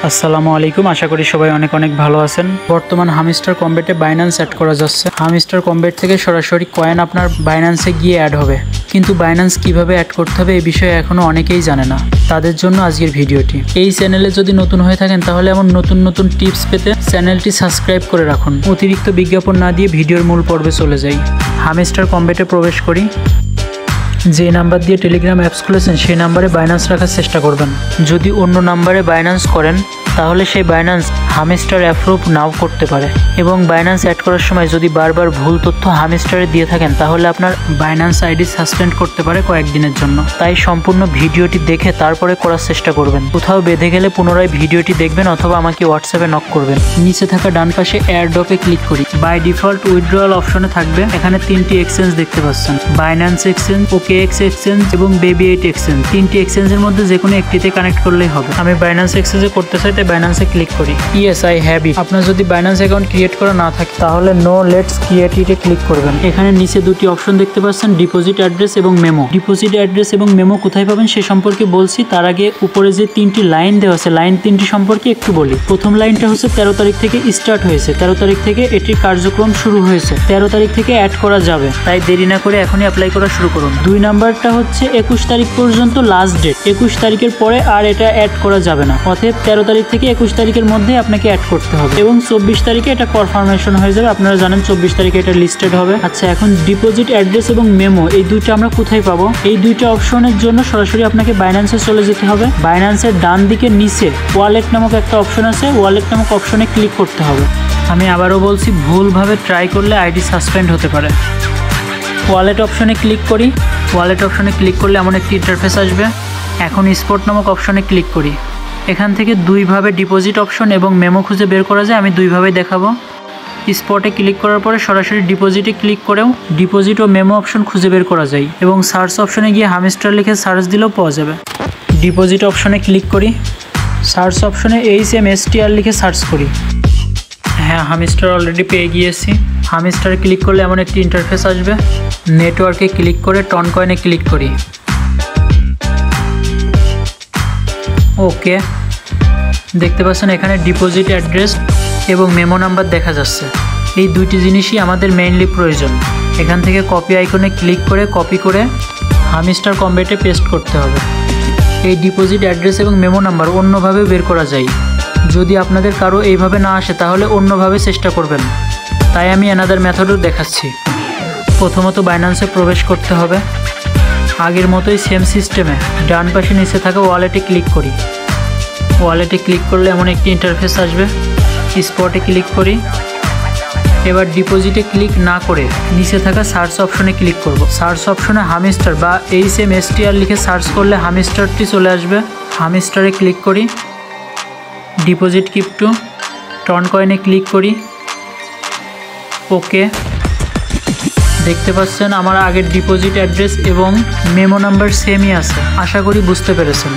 আসসালামু আলাইকুম, আশা করি সবাই অনেক অনেক ভালো আছেন। বর্তমান হামস্টার কম্বেটে বাইন্যান্স অ্যাড করা যাচ্ছে। হামস্টার কম্বেট থেকে সরাসরি কয়েন আপনার বাইন্যান্সে গিয়ে অ্যাড হবে, কিন্তু বাইন্যান্স কিভাবে অ্যাড করতে হবে এই বিষয়ে এখনও অনেকেই জানে না। তাদের জন্য আজকের ভিডিওটি। এই চ্যানেলে যদি নতুন হয়ে থাকেন তাহলে এমন নতুন নতুন টিপস পেতে চ্যানেলটি সাবস্ক্রাইব করে রাখুন। অতিরিক্ত বিজ্ঞাপন না দিয়ে ভিডিওর মূল পর্বে চলে যাই। হামস্টার কম্বেটে প্রবেশ করি। যে নাম্বার দিয়ে টেলিগ্রাম অ্যাপস খুলেছেন সেই নাম্বারে বাইন্যান্স রাখার চেষ্টা করবেন। যদি অন্য নাম্বারে বাইন্যান্স করেন তাহলে সেই বাইন্যান্স হামস্টার অ্যাপ্রুভ নাও করতে পারে, এবং বাইন্যান্স অ্যাড করার সময় যদি বারবার ভুল তথ্য হামস্টারে দিয়ে থাকেন তাহলে আপনার বাইন্যান্স আইডি সাসপেন্ড করতে পারে কয়েকদিনের জন্য। তাই সম্পূর্ণ ভিডিওটি দেখে তারপরে করার চেষ্টা করবেন। কোথাও বেঁধে গেলে পুনরায় ভিডিওটি দেখবেন অথবা আমাকে হোয়াটসঅ্যাপে নক করবেন। নিচে থাকা ডান পাশে এয়ারড্রপে ক্লিক করি। বাই ডিফল্ট উইথড্রয়াল অপশনে থাকবে। এখানে তিনটি এক্সচেঞ্জ দেখতে পাচ্ছেন, বাইন্যান্স এক্সচেঞ্জ, OKX এক্সচেঞ্জ এবং Baby8 এক্সচেঞ্জ। তিনটি এক্সচেঞ্জের মধ্যে যে কোনো একটিতে কানেক্ট করলেই হবে। আমি বাইন্যান্স এক্সচেঞ্জে করতে চাই, তাই বাইন্যান্সে ক্লিক করি। Yes, I have it. আপনার যদি বাইন্যান্স অ্যাকাউন্ট ক্রিয়েট করা না থাকে তাহলে নো লেটস ক্রিয়েট ইটে ক্লিক করবেন। এখানে নিচে দুটি অপশন দেখতে পাচ্ছেন, ডিপোজিট অ্যাড্রেস এবং মেমো। ডিপোজিট অ্যাড্রেস এবং মেমো কোথায় পাবেন সে সম্পর্কে বলছি। তার আগে উপরে যে তিনটি লাইন দেওয়া আছে, লাইন তিনটি সম্পর্কে একটু বলি। প্রথম লাইনটা হচ্ছে 13 তারিখ থেকে স্টার্ট হয়েছে, 13 তারিখ থেকে এটির কার্যক্রম শুরু হয়েছে, 13 তারিখ থেকে অ্যাড করা যাবে, তাই দেরি না করে এখনই অ্যাপ্লাই করা শুরু করুন। 2 নাম্বারটা হচ্ছে 21 তারিখ পর্যন্ত লাস্ট ডেট, 21 তারিখের পরে আর এটা অ্যাড করা যাবে না। অতএব 13 তারিখ থেকে 21 তারিখের মধ্যে আপনাকে অ্যাড করতে হবে, এবং 24 তারিখে এটা কনফার্মেশন হয়ে যাবে। আপনারা জানেন 24 তারিখে এটা লিস্টেড হবে। আচ্ছা, এখন ডিপোজিট অ্যাড্রেস এবং মেমো এই দুইটা আমরা কোথায় পাবো? এই দুইটা অপশনের জন্য সরাসরি আপনাকে বাইন্যান্সে চলে যেতে হবে। বাইন্যান্সের ডান দিকে নিচে ওয়ালেট নামক একটা অপশন আছে, ওয়ালেট নামক অপশনে ক্লিক করতে হবে। আমি আবারও বলছি, ভুলভাবে ট্রাই করলে আইডি সাসপেন্ড হতে পারে। ওয়ালেট অপশনে ক্লিক করি। ওয়ালেট অপশনে ক্লিক করলে এমন একটি ইন্টারফেস আসবে। এখন স্পট নামক অপশনে ক্লিক করি। এখান থেকে দুইভাবে ডিপোজিট অপশন এবং মেমো খুঁজে বের করা যায়। আমি দুইভাবেই দেখাবো। স্পটে ক্লিক করার পরে সরাসরি ডিপোজিটে ক্লিক করেও ডিপোজিট ও মেমো অপশন খুঁজে বের করা যায়, এবং সার্চ অপশনে গিয়ে হামস্টার লিখে সার্চ দিলেও পাওয়া যাবে। ডিপোজিট অপশনে ক্লিক করি। সার্চ অপশনে HMSTR লিখে সার্চ করি। হ্যাঁ, হামস্টার অলরেডি পেয়ে গিয়েছি। হামস্টারে ক্লিক করলে এমন একটি ইন্টারফেস আসবে। নেটওয়ার্কে ক্লিক করে টন কয়েনে ক্লিক করি। ওকে, দেখতে পাচ্ছেন এখানে ডিপোজিট অ্যাড্রেস এবং মেমো নাম্বার দেখা যাচ্ছে। এই দুইটি জিনিসই আমাদের মেইনলি প্রয়োজন। এখান থেকে কপি আইকনে ক্লিক করে কপি করে হামস্টার কম্বেটে পেস্ট করতে হবে। এই ডিপোজিট অ্যাড্রেস এবং মেমো নাম্বার অন্যভাবেও বের করা যায়। যদি আপনাদের কারো এইভাবে না আসে তাহলে অন্যভাবে চেষ্টা করবেন, তাই আমি অ্যানাদার মেথডও দেখাচ্ছি। প্রথমত বাইন্যান্সে প্রবেশ করতে হবে। আগের মতোই সেম সিস্টেমে ডান পাশে নিচে থাকা ওয়ালেটে ক্লিক করি। ওয়ালেটে ক্লিক করলে এমন একটি ইন্টারফেস আসবে। স্পটে ক্লিক করি। এবার ডিপোজিটে ক্লিক না করে নিচে থাকা সার্চ অপশনে ক্লিক করব। সার্চ অপশনে হামস্টার বা HMSTR লিখে সার্চ করলে হামস্টারটি চলে আসবে। হামস্টারে ক্লিক করি। ডিপোজিট ক্রিপ্টো টন কয়েনে ক্লিক করি। ওকে, দেখতে পাচ্ছেন আমার আগের ডিপোজিট অ্যাড্রেস এবং মেমো নাম্বার সেমই আছে। আশা করি বুঝতে পেরেছেন।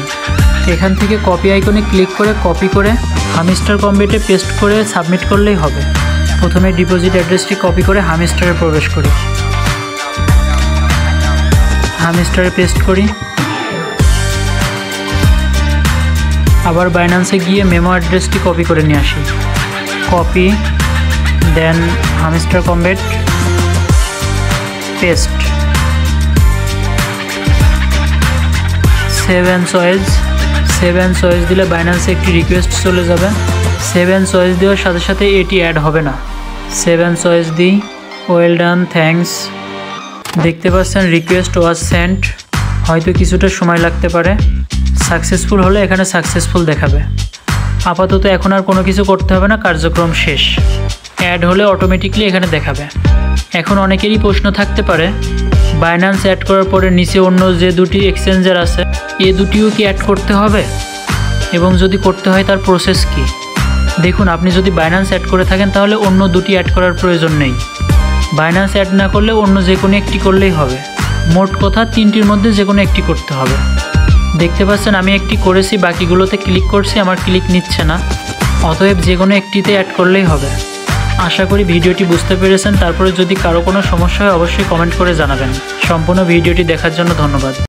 এখান থেকে কপি আইকনে ক্লিক করে কপি করে হামস্টার কম্বেটে পেস্ট করে সাবমিট করলেই হবে। প্রথমে ডিপোজিট অ্যাড্রেসটি কপি করে হামস্টারে প্রবেশ করি। হামস্টারে পেস্ট করি। আবার বাইন্যান্সে গিয়ে মেমো অ্যাড্রেসটি কপি করে নিয়ে আসি। Copy, then Hamster Kombat, paste. Save and choice দিলে বাইন্যান্সে একটি রিকোয়েস্ট চলে যাবে। সেভ অ্যান্ড চয়েস দেওয়ার সাথে সাথে এটি অ্যাড হবে না। সেভ অ্যান্ড চয়েস দিই। Well done, thanks. দেখতে পাচ্ছেন রিকোয়েস্ট ওয়াজ সেন্ট। হয়তো কিছুটা সময় লাগতে পারে। সাকসেসফুল হলে এখানে সাকসেসফুল দেখাবে। আপাতত এখন আর কোনো কিছু করতে হবে না, কার্যক্রম শেষ। অ্যাড হলে অটোমেটিকলি এখানে দেখাবে। এখন অনেকেরই প্রশ্ন থাকতে পারে, বাইন্যান্স অ্যাড করার পরে নিচে অন্য যে দুটি এক্সচেঞ্জার আছে এ দুটিও কি অ্যাড করতে হবে, এবং যদি করতে হয় তার প্রসেস কি? দেখুন, আপনি যদি বাইন্যান্স অ্যাড করে থাকেন তাহলে অন্য দুটি অ্যাড করার প্রয়োজন নেই। বাইন্যান্স অ্যাড না করলে অন্য যে কোনো একটি করলেই হবে। মোট কথা তিনটির মধ্যে যে কোনো একটি করতে হবে। দেখতে পাচ্ছেন আমি একটি করেছি, বাকিগুলোতে ক্লিক করছি, আমার ক্লিক নিচ্ছে না। অতএব যে কোনো একটিতে অ্যাড করলেই হবে। আশা করি ভিডিওটি বুঝতে পেরেছেন। তারপরে যদি কারো কোনো সমস্যা হয় অবশ্যই কমেন্ট করে জানাবেন। সম্পূর্ণ ভিডিওটি দেখার জন্য ধন্যবাদ।